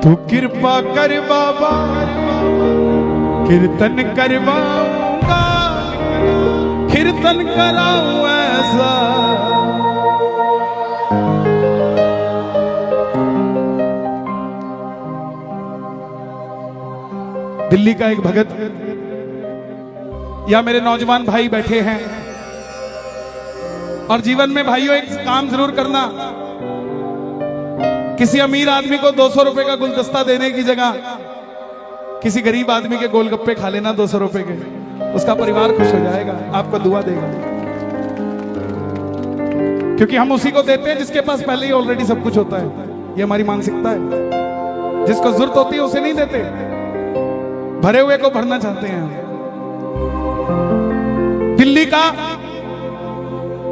तू कृपा कर बाबा, कीर्तन करवाऊंगा, कीर्तन कराऊं ऐसा। दिल्ली का एक भगत या मेरे नौजवान भाई बैठे हैं, और जीवन में भाइयों एक काम जरूर करना, किसी अमीर आदमी को 200 रुपए का गुलदस्ता देने की जगह किसी गरीब आदमी के गोलगप्पे खा लेना 200 रुपए के, उसका परिवार खुश हो जाएगा, आपको दुआ देगा। क्योंकि हम उसी को देते हैं जिसके पास पहले ही ऑलरेडी सब कुछ होता है। ये हमारी मानसिकता है। जिसको जरूरत होती है उसे नहीं देते, भरे हुए को भरना चाहते हैं। दिल्ली का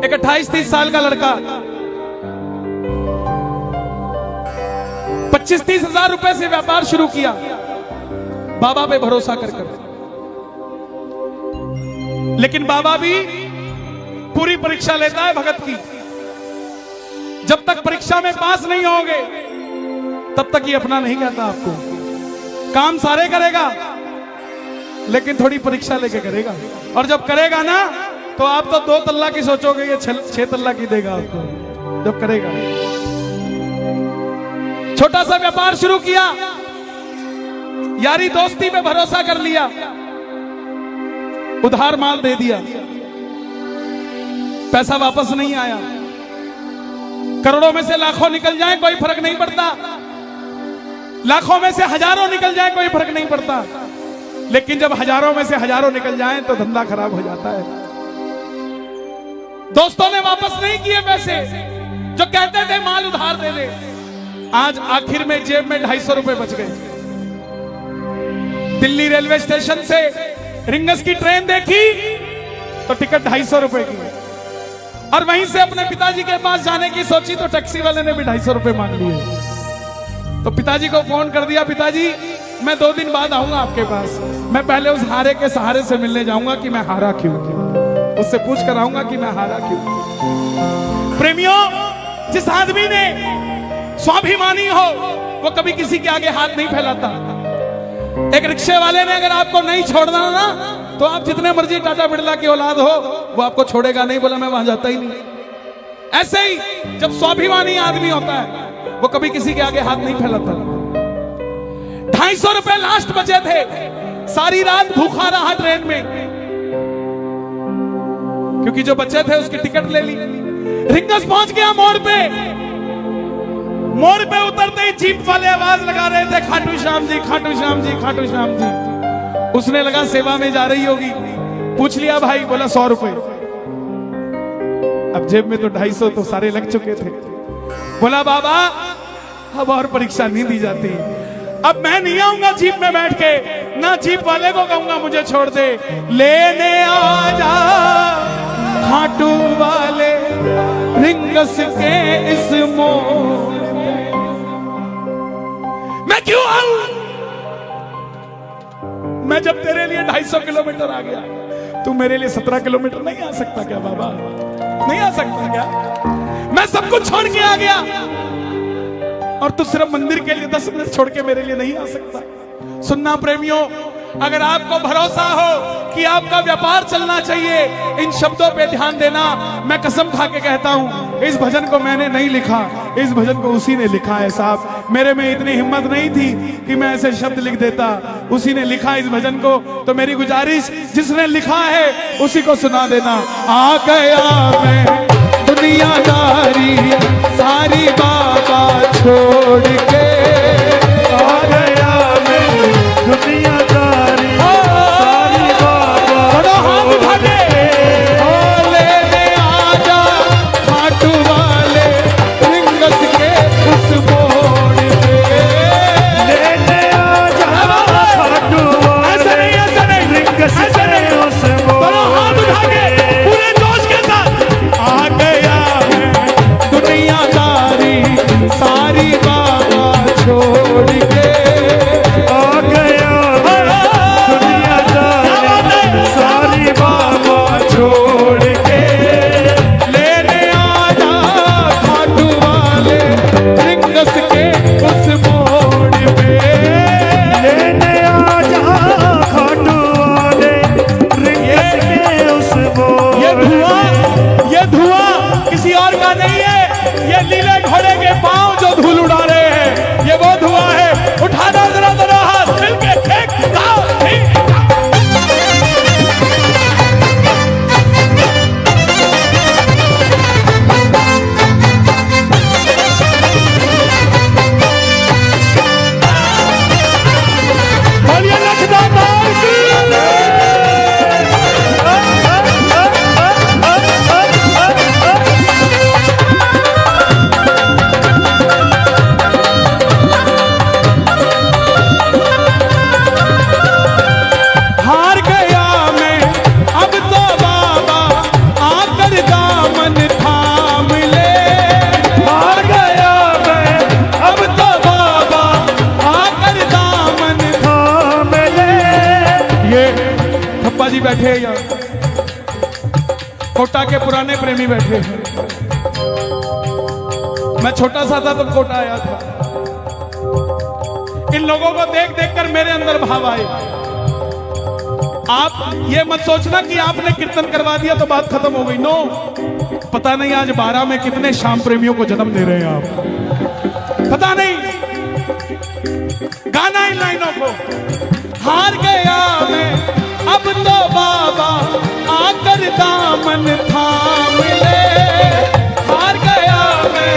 एक 28-30 साल का लड़का 25-30 हजार रुपए से व्यापार शुरू किया, बाबा पे भरोसा कर कर। लेकिन बाबा भी पूरी परीक्षा लेता है भगत की। जब तक परीक्षा में पास नहीं होगे तब तक ये अपना नहीं कहता आपको। काम सारे करेगा लेकिन थोड़ी परीक्षा लेके करेगा, और जब करेगा ना तो आप तो 2 तल्ला की सोचोगे, ये 6 तल्ला की देगा आपको जब करेगा। छोटा सा व्यापार शुरू किया, यारी दोस्ती पे भरोसा कर लिया, उधार माल दे दिया, पैसा वापस नहीं आया। करोड़ों में से लाखों निकल जाए कोई फर्क नहीं पड़ता, लाखों में से हजारों निकल जाए कोई फर्क नहीं पड़ता, लेकिन जब हजारों में से हजारों निकल जाएं तो धंधा खराब हो जाता है। दोस्तों ने वापस नहीं किए पैसे, जो कहते थे माल उधार दे दे। आज आखिर में जेब में 250 रुपए बच गए। दिल्ली रेलवे स्टेशन से रिंगस की ट्रेन देखी तो टिकट 250 रुपए की, और वहीं से अपने पिताजी के पास जाने की सोची तो टैक्सी वाले ने भी 250 रुपए मांग लिए। तो पिताजी को फोन कर दिया, पिताजी मैं 2 दिन बाद आऊंगा आपके पास, मैं पहले उस हारे के सहारे से मिलने जाऊंगा कि मैं हारा क्यों, उससे पूछ कर आऊंगा कि मैं हारा क्यों। प्रेमियों, जिस आदमी ने स्वाभिमानी हो वो कभी किसी के आगे हाथ नहीं फैलाता। एक रिक्शे वाले ने अगर आपको नहीं छोड़ना ना तो आप जितने मर्जी टाटा बिरला की औलाद हो वो आपको छोड़ेगा नहीं, बोला मैं वहां जाता ही नहीं। ऐसे ही जब स्वाभिमानी आदमी होता है वो कभी किसी के आगे हाथ नहीं फैलाता। 250 रुपए लास्ट बचे थे, सारी रात भूखा रहा ट्रेन में, क्योंकि जो बचे थे उसकी टिकट ले ली। रिंगस पहुंच गया मोड़ पे, मोड़ पे उतरते ही जीप वाले आवाज लगा रहे थे, खाटू श्याम जी, खाटू श्याम जी, खाटू श्याम जी। उसने लगा सेवा में जा रही होगी, पूछ लिया भाई, बोला 100 रुपए। अब जेब में तो 250 तो सारे लग चुके थे। बोला बाबा अब और परीक्षा नहीं दी जाती, अब मैं नहीं आऊंगा जीप में बैठ के, ना जीप वाले को कहूंगा मुझे छोड़ दे, लेने आ जा खाटू वाले रिंगस के इस मोड़। मैं क्यों आऊं? मैं जब तेरे लिए 250 किलोमीटर आ गया, तू मेरे लिए 17 किलोमीटर नहीं आ सकता क्या बाबा? नहीं आ सकता क्या? मैं सब कुछ छोड़ के आ गया और तू सिर्फ मंदिर के लिए 10 मिनट छोड़ के मेरे लिए नहीं आ सकता। सुनना प्रेमियों, अगर आपको भरोसा हो कि आपका व्यापार चलना चाहिए, इन शब्दों पे ध्यान देना। मैं कसम खा के कहता हूं, इस भजन को मैंने नहीं लिखा, इस भजन को उसी ने लिखा है साहब। मेरे में इतनी हिम्मत नहीं थी कि मैं ऐसे शब्द लिख देता, उसी ने लिखा इस भजन को। तो मेरी गुजारिश, जिसने लिखा है उसी को सुना देना। आ गया मैं दुनियादारी सारी बाबा छोड़ के, आ गया मैं दुनियादारी सारी बाबा छोड़ के, लेने आजा खाटू वाले रिंगस के उस मोड़ पे, लेने आजा खाटू वाले रिंगस के उस मोड़ पे। पूरे जोश के साथ आ गया मैं दुनियादारी सारी बाबा छोड़ के, आ गया दुनियादारी सारी बाबा छोड़ के, लेने आजा खाटू वाले रिंगस के उस मोड़ पे। घोड़े के पांव जो धूल उड़ा रहे हैं, ये वो धुआं है। उठाना जरा जरा हाथ मिलके एक दाव, ठीक। बोलिए लखदाता की। हार गया मैं अब तो बाबा आकर दामन थाम ले। हार गया मैं अब तो बाबा आकर दामन। थाम ले। ये थप्पा जी बैठे हैं यहाँ, कोटा के पुराने प्रेमी बैठे हैं। मैं छोटा सा था तब कोटा आया था। इन लोगों को देख देख कर मेरे अंदर भाव आए। आप ये मत सोचना कि आपने कीर्तन करवा दिया तो बात खत्म हो गई। नो, पता नहीं आज 12 में कितने शाम प्रेमियों को जन्म दे रहे हैं आप, पता नहीं। गाना इन लाइनों को। हार गया मैं अब तो बाबा आकर दामन थाम ले। हार गया मैं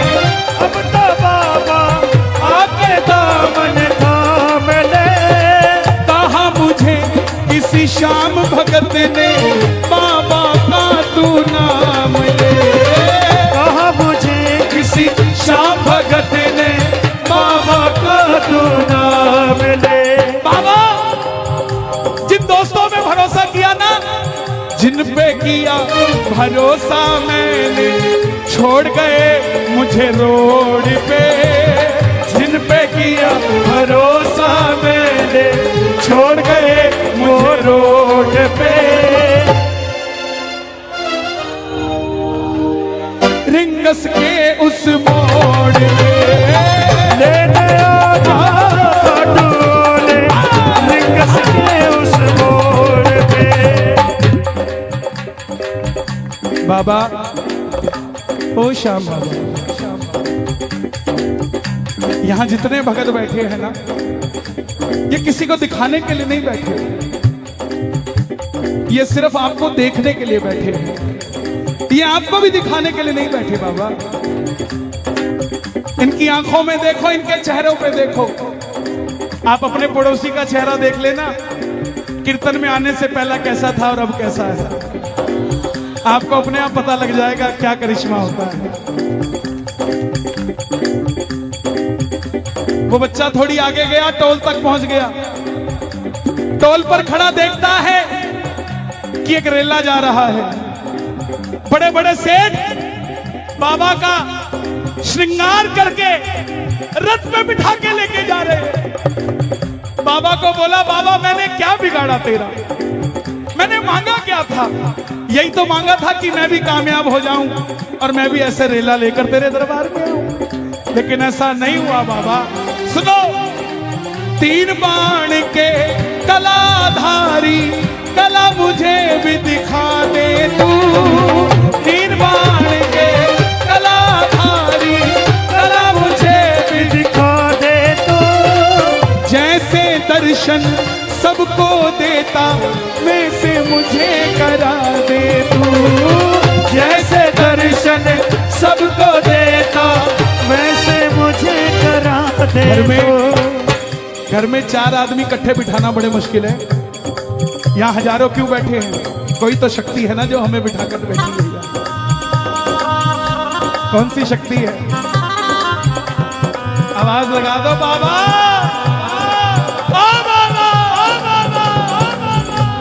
अब तो बाबा आके दामन थाम ले। कहा मुझे किसी श्याम भगत ने बाबा का तू नाम ले। कहा मुझे किसी श्याम भगत ने बाबा का तू नाम ले। बाबा जिन दोस्तों में भरोसा किया ना, जिन पे किया भरोसा मैंने, छोड़ गए मुझे रोड पे। जिन पे किया भरोसा मैंने, छोड़ गए वो रोड पे। रिंगस के उस मोड़ पे लेने आजा डोले, रिंगस के उस मोड़ पे। बाबा, ओ श्याम बाबा, यहाँ जितने भगत बैठे हैं ना, ये किसी को दिखाने के लिए नहीं बैठे, ये सिर्फ आपको देखने के लिए बैठे हैं। ये आपको भी दिखाने के लिए नहीं बैठे बाबा। इनकी आंखों में देखो, इनके चेहरों पे देखो। आप अपने पड़ोसी का चेहरा देख लेना, कीर्तन में आने से पहला कैसा था और अब कैसा है। आपको अपने आप पता लग जाएगा क्या करिश्मा होता है। वो बच्चा थोड़ी आगे गया, टोल तक पहुंच गया। टोल पर खड़ा देखता है कि एक रेला जा रहा है। बड़े बड़े सेठ बाबा का श्रृंगार करके रथ में बिठा के लेके जा रहे हैं। बाबा को बोला, बाबा मैंने क्या बिगाड़ा तेरा, मैंने मांगा क्या था? यही तो मांगा था कि मैं भी कामयाब हो जाऊं और मैं भी ऐसे रेला लेकर तेरे दरबार में आऊं। लेकिन ऐसा नहीं हुआ बाबा। सुनो, 3 बाण के कलाधारी कला मुझे भी दिखा दे तू। 3 बाण के कलाधारी कला मुझे भी दिखा दे तू। जैसे दर्शन सबको देता वैसे मुझे करा दे तू। जैसे दर्शन सबको देता वैसे मुझे करा दे तू। घर में 4 आदमी इकट्ठे बिठाना बड़े मुश्किल है। यहाँ हजारों क्यों बैठे हैं? कोई तो शक्ति है ना जो हमें बिठाकर बैठी हुई है। कौन सी शक्ति है? आवाज लगा दो बाबा।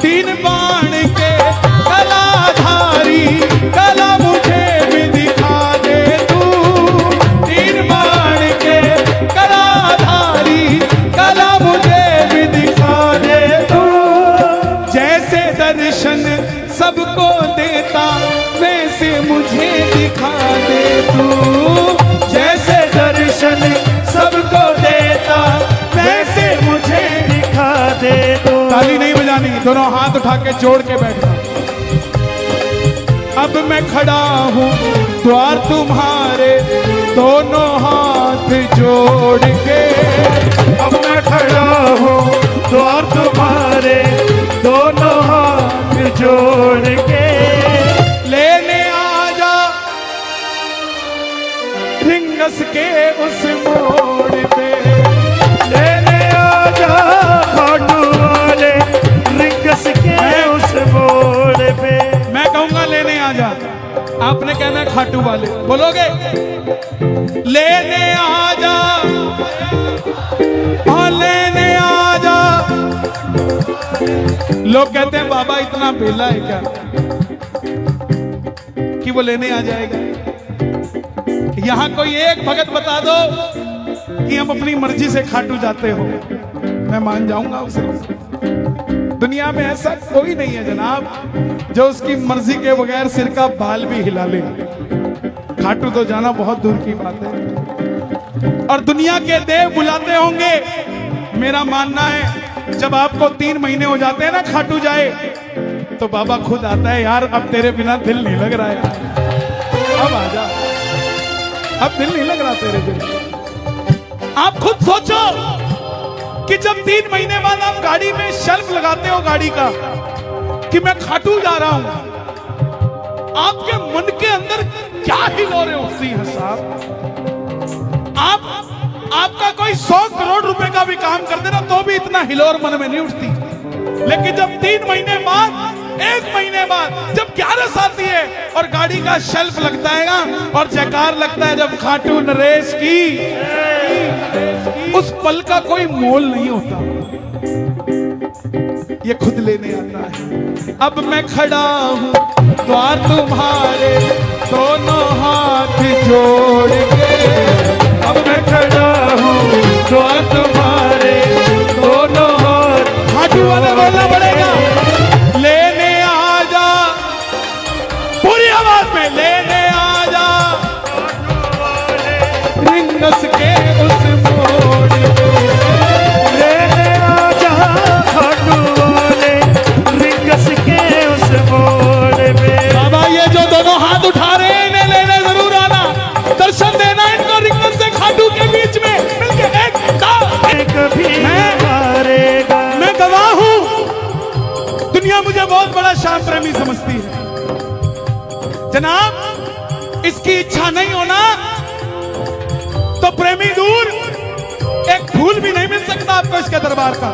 3 बाण के कलाधारी कला मुझे भी दिखा दे तू। 3 बाण के कलाधारी कला मुझे भी दिखा दे तू। जैसे दर्शन सबको देता वैसे मुझे दिखा दे तू। जैसे दर्शन सबको देता वैसे मुझे दिखा दे तू। ताली नहीं बजानी, दोनों हाथ उठा के जोड़ के बैठना। अब मैं खड़ा हूँ द्वार तुम्हारे, दोनों हाथ जोड़ के। अब मैं खड़ा हूँ द्वार तुम्हारे, दोनों हाथ जोड़ के। लेने आजा रिंगस के उस मोड़ पे, लेने आजा खाटू वाले रिंगस के उस मोड़ पे। मैं कहूंगा लेने आजा, आपने कहना है खाटू वाले, बोलोगे? लेने आजा, हाँ लेने आजा। लोग कहते हैं बाबा इतना बेला है क्या कि वो लेने आ जाएगा? यहां कोई एक भगत बता दो कि हम अपनी मर्जी से खाटू जाते हो, मैं मान जाऊंगा उसे। दुनिया में ऐसा कोई नहीं है जनाब जो उसकी मर्जी के बगैर सिर का बाल भी हिला ले। खाटू तो जाना बहुत दूर की बात है। और दुनिया के देव बुलाते होंगे, मेरा मानना है जब आपको 3 महीने हो जाते हैं ना खाटू जाए, तो बाबा खुद आता है, यार अब तेरे बिना दिल नहीं लग रहा है यार, अब आजा, अब दिल नहीं लग रहा तेरे बिना। आप खुद सोचो कि जब 3 महीने बाद आप गाड़ी में शेल्फ लगाते हो गाड़ी का कि मैं खाटू जा रहा हूं, आपके मन के अंदर क्या हिलोरें उठती हैं साहब? आपका कोई 100 करोड़ रुपए का भी काम कर देना तो भी इतना हिलोर मन में नहीं उठती। लेकिन जब 3 महीने बाद, 1 महीने बाद जब 11 आती है और गाड़ी का शेल्फ लगता है ना और जयकार लगता है जब खाटू नरेश की, उस पल का कोई मोल नहीं होता। ये खुद लेने आता है। अब मैं खड़ा हूं द्वार तुम्हारे, दोनों हाथ जोड़ के। अब मैं खड़ा हूँ द्वार तुम्हारे, दोनों हाथ। खाटू वाले बोलना पड़ेगा, लेने आजा, पूरी आवाज में लेने आजा रिंगस के उस मोड़ पे। लेने आजा खाटू वाले रिंगस के उस मोड़ पे। बाबा ये जो दोनों हाथ उठा रहे हैं इन्हें लेने जरूर आना, दर्शन देना इनको रिंगस से खाटू के बीच में मिलके एक कभी हारेगा। मैं गवाह हूं, दुनिया मुझे बहुत बड़ा श्याम प्रेमी समझती है जनाब। इसकी इच्छा नहीं होना तो प्रेमी दूर, एक फूल भी नहीं मिल सकता आपको इसके दरबार का।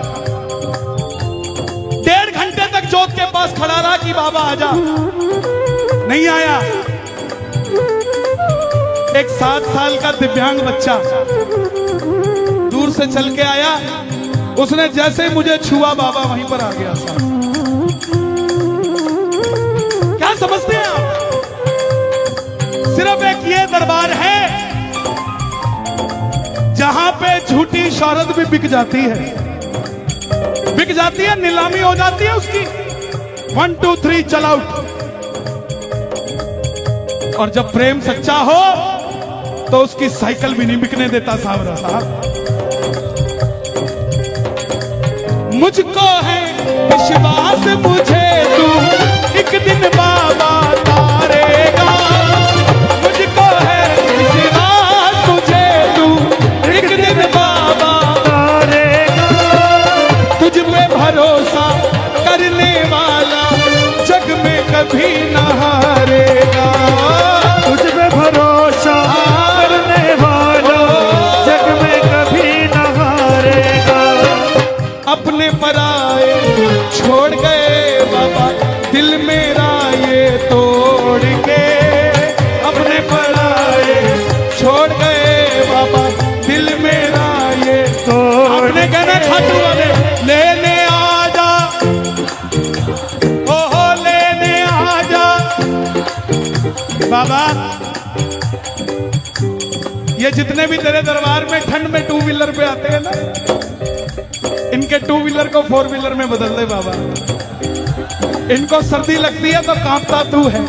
1.5 घंटे तक जोत के पास खड़ा रहा कि बाबा आजा, नहीं आया। एक 7 साल का दिव्यांग बच्चा दूर से चल के आया, उसने जैसे मुझे छुआ बाबा वहीं पर आ गया साहब। क्या समझते हैं आप? सिर्फ एक ये दरबार है जहां पे झूठी शौहरत भी बिक जाती है, बिक जाती है, नीलामी हो जाती है उसकी। 1 2 3 चल आउट। और जब प्रेम सच्चा हो तो उसकी साइकिल भी नहीं बिकने देता साहब। मुझको है विश्वास, मुझे तू एक दिन बाबा तारेगा। मुझको है विश्वास, मुझे तू एक दिन बाबा तारेगा। तुझ पे भरोसा करने वाला जग में कभी न हारेगा। तुझ पे भरोसा करने वाला जग में कभी न हारेगा। अपने पराए छोड़ गए बाबा, दिल मेरा ये तोड़ के। अपने पराए छोड़ गए बाबा, दिल मेरा ये तोड़। आपने कहना खाटू वाले लेने आजा, ओहो लेने आजा बाबा। ये जितने भी तेरे दरबार में ठंड में 2 व्हीलर पे आते हैं ना, इनके 2 व्हीलर को 4 व्हीलर में बदल दे बाबा। इनको सर्दी लगती है तो कांपता तू है,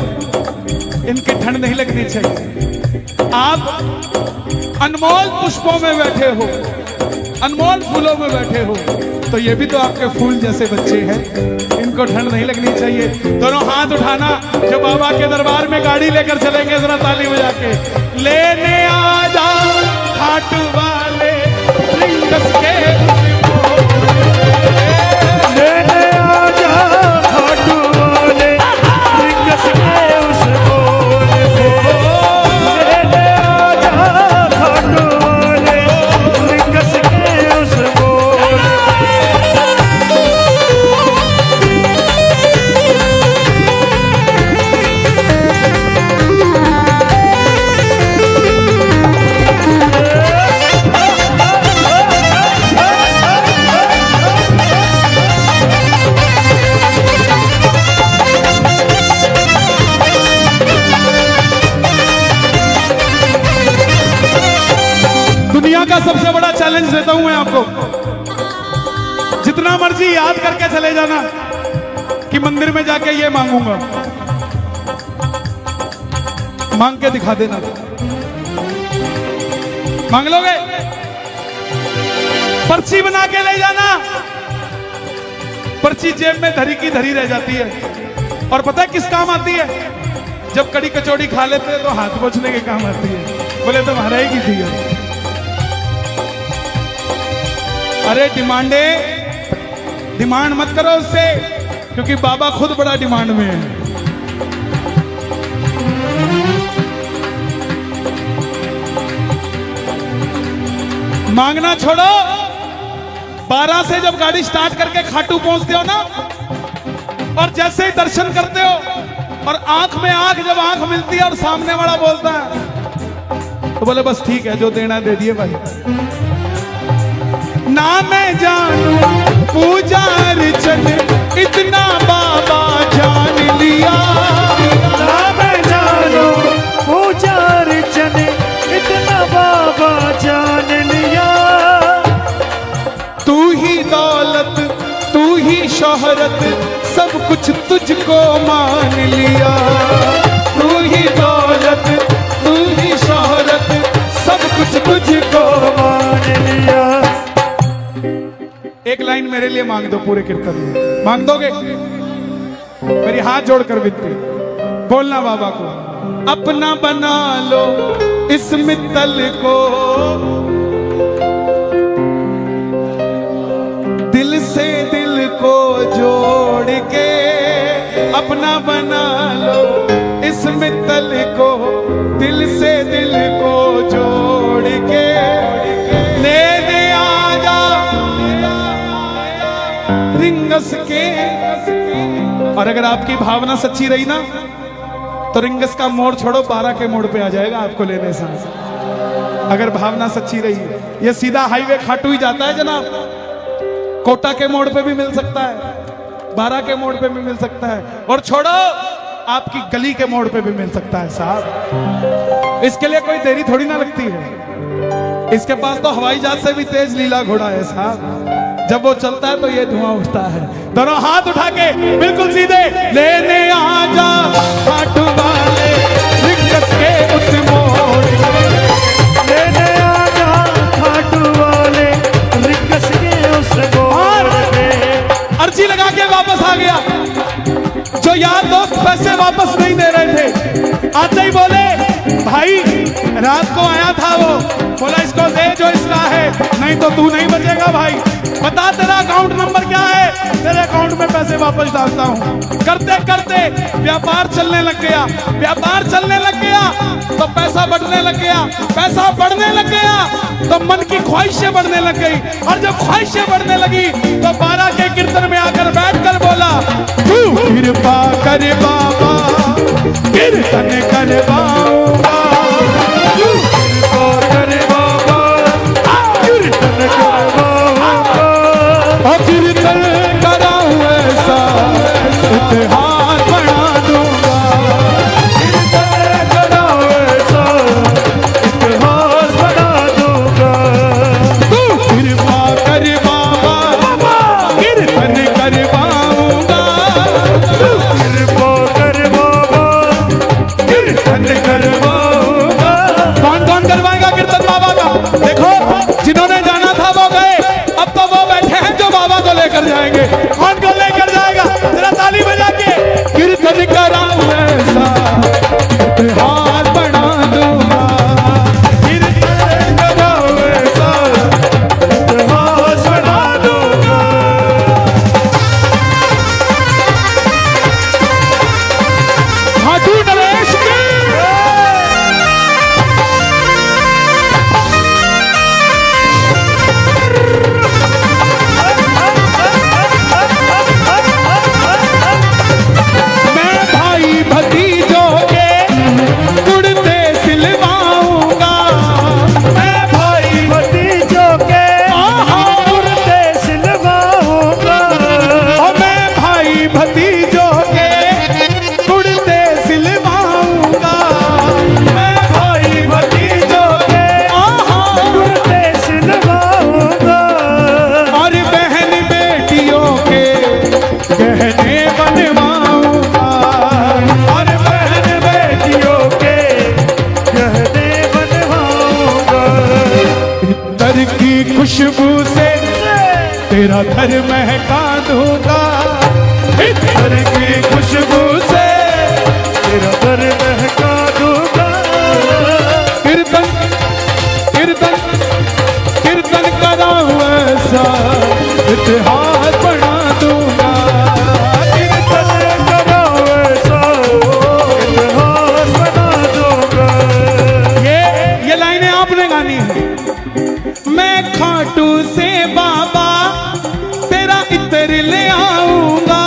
इनकी ठंड नहीं लगनी चाहिए। आप अनमोल पुष्पों में बैठे हो, अनमोल फूलों में बैठे हो, तो ये भी तो आपके फूल जैसे बच्चे हैं, इनको ठंड नहीं लगनी चाहिए। दोनों हाथ उठाना जो बाबा के दरबार में गाड़ी लेकर चलेंगे, जरा ताली बजा के। लेने आजा घाट वाले रिंगस के उस लेने आजा घाट वाले रिंगस के उस मोड़ पे। लेने आजा घाट वाले रिंगस के उस मोड़ पे। दुनिया का सबसे बड़ा चैलेंज देता हूं मैं आपको, जितना मर्जी याद करके चले जाना कि मंदिर में जाके ये मांगूंगा, मांग के दिखा देना। मांग लोगे? पर्ची बना के ले जाना, पर्ची जेब में धरी की धरी रह जाती है। और पता है किस काम आती है? जब कड़ी कचौड़ी खा लेते हैं तो हाथ पोंछने के काम आती है। बोले तुम्हारा ही की थी। अरे डिमांड मत करो उससे, क्योंकि बाबा खुद बड़ा डिमांड में है। मांगना छोड़ो, 12 से जब गाड़ी स्टार्ट करके खाटू पहुंचते हो ना, और जैसे ही दर्शन करते हो और आंख में आंख जब आंख मिलती है और सामने वाला बोलता है तो बोले बस ठीक है, जो देना दे दिए भाई। ना मैं जानू पूजा अर्चन इतना बाबा जान लिया। ना मैं जानू पूजा अर्चन इतना बाबा जान लिया। तू ही दौलत, तू ही शोहरत, सब कुछ तुझको मान लिया। तू ही दौलत, तू ही शोहरत, सब कुछ तुझको मान लिया। एक लाइन मेरे लिए मांग दो पूरे कीर्तन में। मांग दोगे? मेरी हाथ जोड़कर विनती, बोलना बाबा को अपना बना लो इस मित्तल को, दिल से दिल को जोड़ के अपना बना लो इस मित्तल को, दिल से दिल को जोड़ के लेने आजा रिंगस के। और अगर आपकी भावना सच्ची रही ना तो रिंगस का मोड़ छोड़ो, 12 के मोड़ पे आ जाएगा आपको लेने से। अगर भावना सच्ची रही, ये सीधा हाईवे खाटू ही जाता है जनाब, कोटा के मोड़ पे भी मिल सकता है, 12 के मोड़ पे भी मिल सकता है, और छोड़ो आपकी गली के मोड़ पे भी मिल सकता है साहब। इसके लिए कोई देरी थोड़ी ना लगती है। इसके पास तो हवाई जहाज से भी तेज लीला घोड़ा है साहब। जब वो चलता है तो ये धुआं उठता है। दोनों हाथ उठा के बिल्कुल सीधे, लेने आजा घाट वाले रिंगस के उस मोड़ पे। लेने आजा घाट वाले रिंगस के उस मोड़ पे। अर्जी लगा के वापस आ गया। जो यार दोस्त पैसे वापस नहीं दे रहे थे, आते ही बोले भाई रात को आया था वो, बोला इसको दे जो इसका है, नहीं तो तू नहीं बचेगा भाई। बता तेरा अकाउंट नंबर क्या है, तेरे अकाउंट में पैसे वापस डालता हूँ। करते करते व्यापार चलने लग गया, व्यापार चलने लग गया तो पैसा बढ़ने लग गया, पैसा बढ़ने लग गया तो मन की ख्वाहिशें बढ़ने लग गई, और जब ख्वाहिशें बढ़ने लगी तो 12 के कीर्तन में आकर बैठकर बोला, तू कृपा कर बाबा कीर्तन करवाऊंगा, तू कृपा कर बाबा कीर्तन करवाऊंगा, और कीर्तन कराऊं ऐसा इतिहास बना दूंगा। कीर्तन कराऊं ऐसा इतिहास बना दूंगा। तू कृपा कर बाबा कीर्तन करवाऊंगा, तू कृपा कर बाबा खुशबू से तेरा घर महका दूंगा, इत्र की खुशबू से तेरा घर महका दूंगा। कीर्तन कीर्तन कीर्तन कराऊं ऐसा इतिहास बना दूंगा। कीर्तन कराओ ऐसा इतिहास बना दूंगा। ये लाइनें आपने गानी है। मैं खाटू से बाबा तेरा इत्र ले आऊंगा,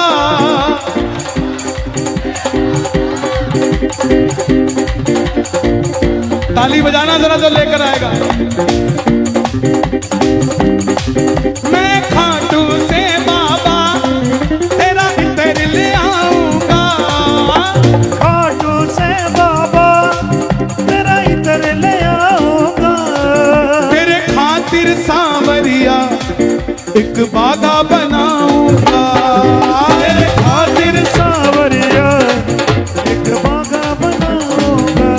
ताली बजाना जरा जो लेकर आएगा। मैं खाटू से बाबा तेरा इत्र ले आऊंगा, खाटू से बाबा तेरा इत्र ले आऊंगा। तेरे खातिर सांवरिया एक बागा बनाऊंगा, तेरे खातिर सांवरिया एक बागा बनाऊंगा।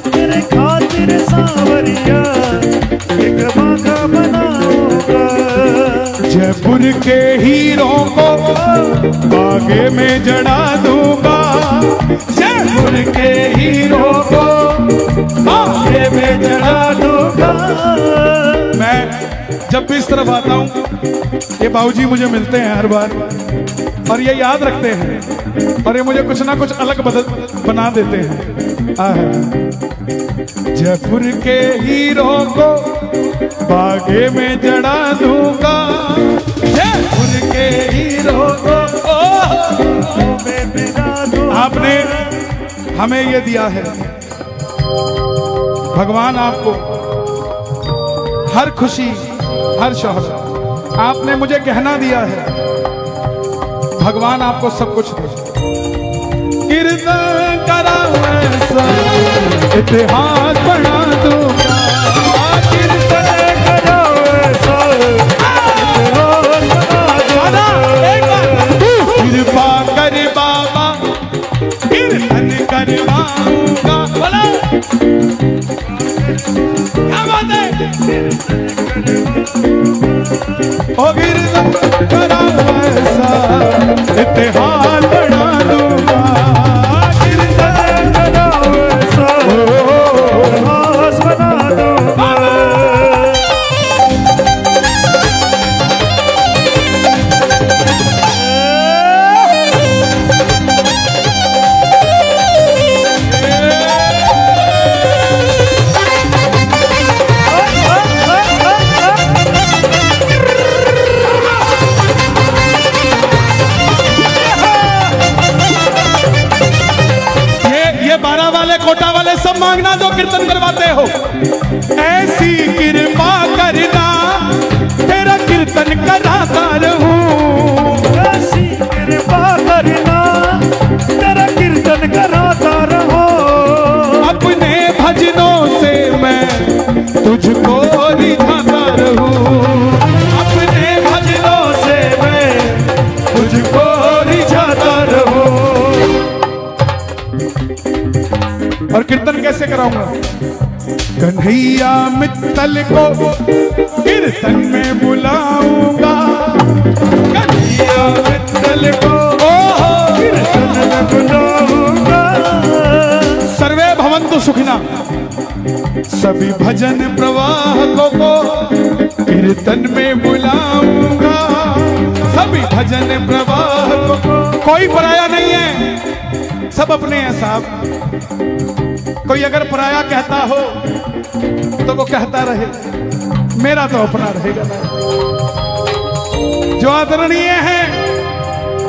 तेरे खातिर सांवरिया एक बागा बनाऊंगा। जयपुर के हीरों को बागे में जड़ा दूंगा, जयपुर के हीरों को बागे में जड़ा दूंगा। मैं जब भी इस तरफ आता हूँ ये बाबूजी मुझे मिलते हैं हर बार और ये याद रखते हैं और ये मुझे कुछ ना कुछ अलग बना देते हैं। जयपुर के हीरों को बागे में जड़ा दूंगा, जयपुर के हीरों को मैं बिना दूंगा। आपने हमें ये दिया है, भगवान आपको हर खुशी हर शोहरत, आपने मुझे गहना दिया है, भगवान आपको सब कुछ दे। कीर्तन कराऊं ऐसा इतिहास बना दूंगा, कीर्तन कराओ ऐसा इतिहास बना दूंगा। कृपा कर बाबा कीर्तन करवाऊंगा। बोला क्या बात है। ओ कीर्तन कराऊं ऐसा इतिहास बना दूंगा, कीर्तन कराओ ऐसा इतिहास बना दूंगा। कोटा वाले सब मांगना जो कीर्तन करवाते हो, ऐसी कृपा करना तेरा कीर्तन कराता रहूं, ऐसी कृपा करना तेरा कीर्तन कराता रहो। अपने भजनों से मैं तुझको रिझाता रहूं, अपने भजनों से मैं तुझको रिझाता रहूं। और कीर्तन कैसे कराऊंगा। कन्हैया मित्तल को कीर्तन में बुलाऊंगा, कन्हैया मित्तल को कीर्तन में बुलाऊंगा। सर्वे भवन्तु सुखिना, सभी भजन प्रवाहकों को कीर्तन में बुलाऊंगा, सभी भजन प्रवाहकों को। कोई पराया नहीं है, सब अपने हैं साहब। कोई अगर पराया कहता हो तो वो कहता रहे, मेरा तो अपना रहेगा ना। जो आदरणीय है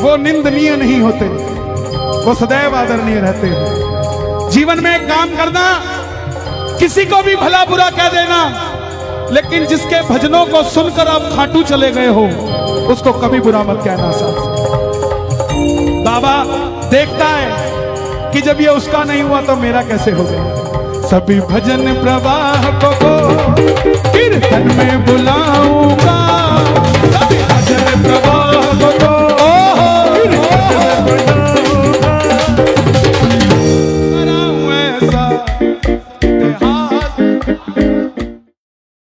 वो निंदनीय नहीं होते, वो सदैव आदरणीय रहते हैं। जीवन में एक काम करना, किसी को भी भला बुरा कह देना, लेकिन जिसके भजनों को सुनकर आप खाटू चले गए हो उसको कभी बुरा मत कहना साहब। बाबा देखता है कि जब ये उसका नहीं हुआ तो मेरा कैसे हो गया। सभी भजन प्रवाह को कीर्तन में बुला